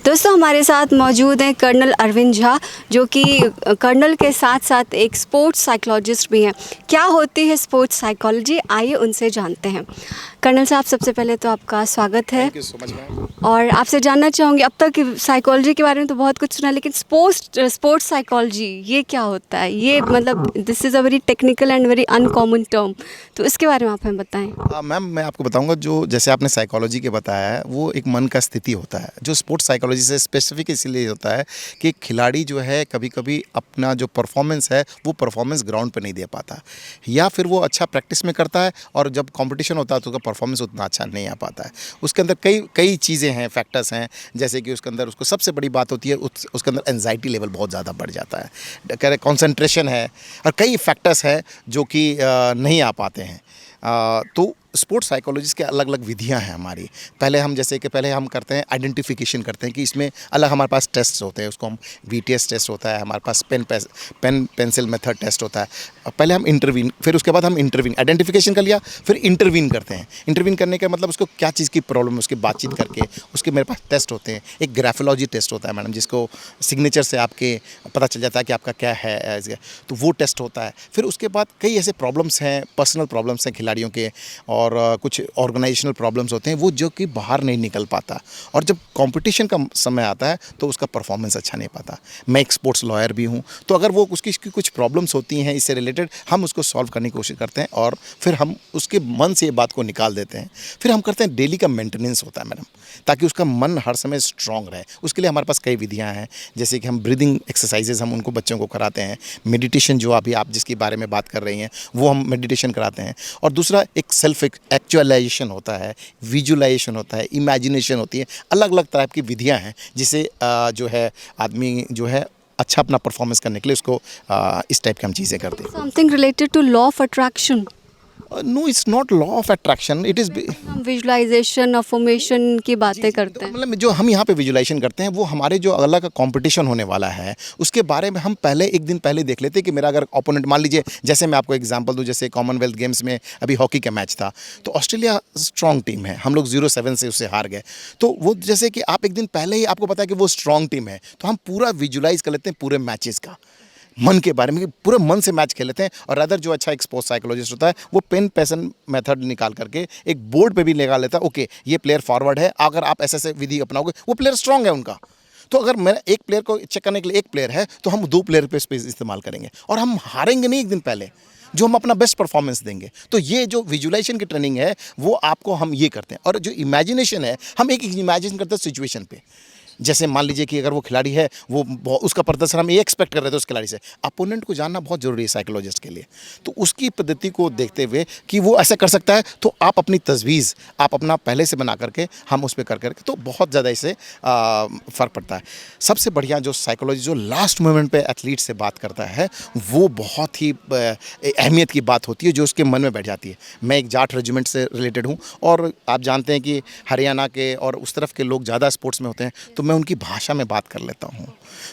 दोस्तों हमारे साथ मौजूद हैं कर्नल अरविंद झा, जो कि कर्नल के साथ साथ एक स्पोर्ट्स साइकोलॉजिस्ट भी हैं। क्या होती है स्पोर्ट्स साइकोलॉजी, आइए उनसे जानते हैं। कर्नल साहब, सबसे पहले तो आपका स्वागत है। Thank you so much ma'am. और आपसे जानना चाहूँगी, अब तक साइकोलॉजी के बारे में तो बहुत कुछ सुना, लेकिन स्पोर्ट्स साइकोलॉजी ये क्या होता है? ये मतलब this is a very technical and very uncommon term, तो इसके बारे में आप हमें बताएं। मैम, मैं आपको बताऊंगा, जो जैसे आपने साइकोलॉजी के बताया है वो एक मन का स्थिति होता है। जो स्पोर्ट्स साइकोलॉजी से स्पेसिफिक इसलिए होता है कि खिलाड़ी जो है कभी कभी अपना जो परफॉर्मेंस है वो परफॉर्मेंस ग्राउंड पे नहीं दे पाता, या फिर वो अच्छा प्रैक्टिस में करता है और जब कंपटीशन होता है तो उसका परफॉर्मेंस उतना अच्छा नहीं आ पाता है। उसके अंदर कई कई चीज़ें हैं, फैक्टर्स हैं। जैसे कि उसके अंदर उसको सबसे बड़ी बात होती है, उसके अंदर एंजाइटी लेवल बहुत ज़्यादा बढ़ जाता है, कॉन्सेंट्रेशन है, और कई फैक्टर्स हैं जो कि नहीं आ पाते हैं। तो स्पोर्ट्स साइकोलॉजिस्ट के अलग अलग विधियां हैं हमारी। पहले हम करते हैं आइडेंटिफिकेशन करते हैं कि इसमें अलग हमारे पास टेस्ट होते हैं, उसको हम VTS टेस्ट होता है, हमारे पास पेन पेंसिल मेथड टेस्ट होता है। पहले हम इंटरवीन, फिर उसके बाद हम इंटरवीन, आइडेंटिफिकेशन कर लिया, फिर इंटरवीन करते हैं। इंटरवीन करने का मतलब उसको क्या चीज़ की प्रॉब्लम है उसकी बातचीत करके उसके मेरे पास टेस्ट होते हैं। एक ग्राफोलॉजी टेस्ट होता है मैडम, जिसको सिग्नेचर से आपके पता चल जाता है कि आपका क्या है, तो वो टेस्ट होता है। फिर उसके बाद कई ऐसे प्रॉब्लम्स हैं, पर्सनल प्रॉब्लम्स हैं खिलाड़ियों के, और कुछ ऑर्गेनाइजेशनल प्रॉब्लम्स होते हैं वो जो कि बाहर नहीं निकल पाता, और जब कंपटीशन का समय आता है तो उसका परफॉर्मेंस अच्छा नहीं पाता। मैं एक स्पोर्ट्स लॉयर भी हूँ, तो अगर वो उसकी कुछ प्रॉब्लम्स होती हैं इससे रिलेटेड, हम उसको सॉल्व करने की कोशिश करते हैं और फिर हम उसके मन से ये बात को निकाल देते हैं। फिर हम करते हैं डेली का मेंटेनेंस होता है मैडम, ताकि उसका मन हर समय स्ट्रांग रहे। उसके लिए हमारे पास कई विधियाँ हैं, जैसे कि हम ब्रीदिंग एक्सरसाइजेज हम उनको बच्चों को कराते हैं। मेडिटेशन, जो अभी आप जिसके बारे में बात कर रही हैं, वो हम मेडिटेशन कराते हैं। और दूसरा एक सेल्फ एक्चुअलाइजेशन होता है, विजुअलाइजेशन होता है, इमेजिनेशन होती है। अलग अलग तरह की विधियां हैं जिसे जो है आदमी जो है अच्छा अपना परफॉर्मेंस करने के लिए उसको इस टाइप की हम चीज़ें करते हैं। Something related to law of attraction? No, it's not law of attraction, it is हम विजुअलाइजेशन, अफर्मेशन की बातें करते हैं। मतलब जो हम यहाँ पे विजुलाइजेशन करते हैं वो हमारे जो अगला का कंपटीशन होने वाला है उसके बारे में हम पहले एक दिन पहले देख लेते हैं कि मेरा अगर ओपोनेंट, मान लीजिए जैसे मैं आपको एग्जांपल दूं, जैसे कॉमनवेल्थ गेम्स में अभी हॉकी का मैच था, तो ऑस्ट्रेलिया स्ट्रॉन्ग टीम है, हम लोग 0-7 से उससे हार गए। तो वो जैसे कि आप एक दिन पहले ही आपको पता है कि वो स्ट्रॉन्ग टीम है, तो हम पूरा विजुलाइज कर लेते हैं पूरे मैचेस का, मन के बारे में, कि पूरे मन से मैच खेल लेते हैं। और अदर जो अच्छा एक स्पोर्ट्स साइकोलॉजिस्ट होता है वो पेन पेसन मेथड निकाल करके एक बोर्ड पे भी लगा लेता है, ओके ये प्लेयर फॉरवर्ड है, अगर आप ऐसे विधि अपनाओगे वो प्लेयर स्ट्रांग है उनका। तो अगर मेरा एक प्लेयर को चेक करने के लिए एक प्लेयर है तो हम 2 प्लेयर पे स्पेस इस्तेमाल करेंगे, और हम हारेंगे नहीं एक दिन पहले, जो हम अपना बेस्ट परफॉर्मेंस देंगे। तो ये जो विजुअलाइजेशन की ट्रेनिंग है वो आपको हम ये करते हैं। और जो इमेजिनेशन है, हम एक इमेजिन करते हैं सिचुएशन पे। जैसे मान लीजिए कि अगर वो खिलाड़ी है, वो उसका प्रदर्शन हम ये एक्सपेक्ट कर रहे थे उस खिलाड़ी से। अपोनेंट को जानना बहुत ज़रूरी है साइकोलॉजिस्ट के लिए, तो उसकी पद्धति को देखते हुए कि वो ऐसा कर सकता है, तो आप अपनी तजवीज़ आप अपना पहले से बना करके हम उस पर कर करके, तो बहुत ज़्यादा इससे फ़र्क पड़ता है। सबसे बढ़िया जो साइकोलॉजी जो लास्ट मोमेंट पे एथलीट से बात करता है, वो बहुत ही अहमियत की बात होती है जो उसके मन में बैठ जाती है। मैं एक जाट रेजिमेंट से रिलेटेड हूँ, और आप जानते हैं कि हरियाणा के और उस तरफ के लोग ज़्यादा स्पोर्ट्स में होते हैं, तो मैं उनकी भाषा में बात कर लेता हूँ।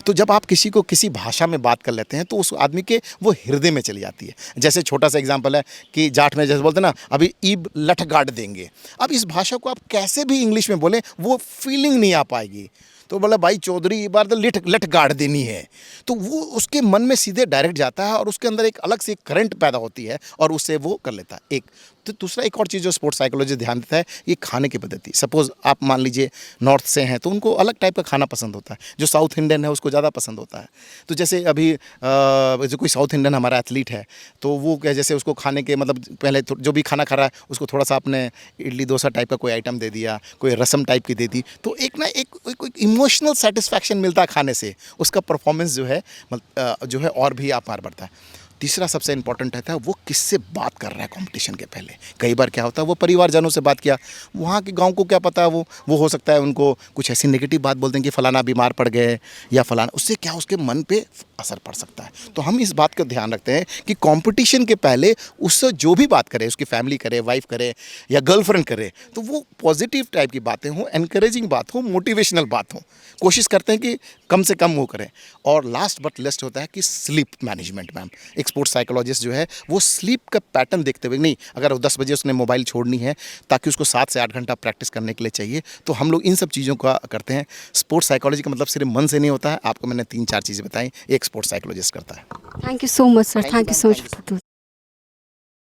तो जब आप किसी को किसी भाषा में बात कर लेते हैं तो उस आदमी के वो हृदय में चली जाती है। जैसे छोटा सा एग्जांपल है कि जाट में जैसे बोलते हैं ना, अभी ईब लठ गाड़ देंगे। अब इस भाषा को आप कैसे भी इंग्लिश में बोलें वो फीलिंग नहीं आ पाएगी। तो बोला भाई चौधरी एक बार तो लठ गाड़ देनी है, तो वो उसके मन में सीधे डायरेक्ट जाता है और उसके अंदर एक अलग से करंट पैदा होती है और उससे वो कर लेता है। एक तो दूसरा एक और चीज़ जो स्पोर्ट्स साइकोलॉजी ध्यान देता है, ये खाने की पद्धति। सपोज आप मान लीजिए नॉर्थ से हैं तो उनको अलग टाइप का खाना पसंद होता है, जो साउथ इंडियन है उसको ज़्यादा पसंद होता है। तो जैसे अभी जो कोई साउथ इंडियन हमारा एथलीट है, तो वो क्या, जैसे उसको खाने के मतलब पहले जो भी खाना खा रहा है उसको थोड़ा सा आपने इडली डोसा टाइप का कोई आइटम दे दिया, कोई रसम टाइप की दे दी, तो एक ना एक इमोशनल सेटिस्फैक्शन मिलता है खाने से, उसका परफॉर्मेंस जो है और भी आप बढ़ता है। तीसरा सबसे इंपॉर्टेंट रहता है वो किससे बात कर रहा है कंपटीशन के पहले। कई बार क्या होता है वो परिवारजनों से बात किया, वहाँ के गांव को क्या पता है, वो हो सकता है उनको कुछ ऐसी नेगेटिव बात बोल दें कि फ़लाना बीमार पड़ गए या फ़लाना, उससे क्या उसके मन पे असर पड़ सकता है। तो हम इस बात का ध्यान रखते हैं कि कंपटीशन के पहले उससे जो भी बात करे, उसकी फैमिली करे, वाइफ करे या गर्लफ्रेंड करे, तो वो पॉजिटिव टाइप की बातें हों, एनकरेजिंग बात हो, मोटिवेशनल बात हो। कोशिश करते हैं कि कम से कम वो करें। और लास्ट बट लेस्ट होता है कि स्लीप मैनेजमेंट मैम। एक स्पोर्ट्स साइकोलॉजिस्ट जो है वो स्लीप का पैटर्न देखते हुए, नहीं अगर 10 बजे उसने मोबाइल छोड़नी है ताकि उसको 7 से 8 घंटा प्रैक्टिस करने के लिए चाहिए, तो हम लोग इन सब चीज़ों का करते हैं। स्पोर्ट्स साइकोलॉजी का मतलब सिर्फ मन से नहीं होता है, आपको मैंने 3-4 चीज़ें बताई, एक स्पोर्ट्स साइकोलॉजिस्ट करता है। Thank you so much sir, Thank you, thank you ma'am. So Thank you, much.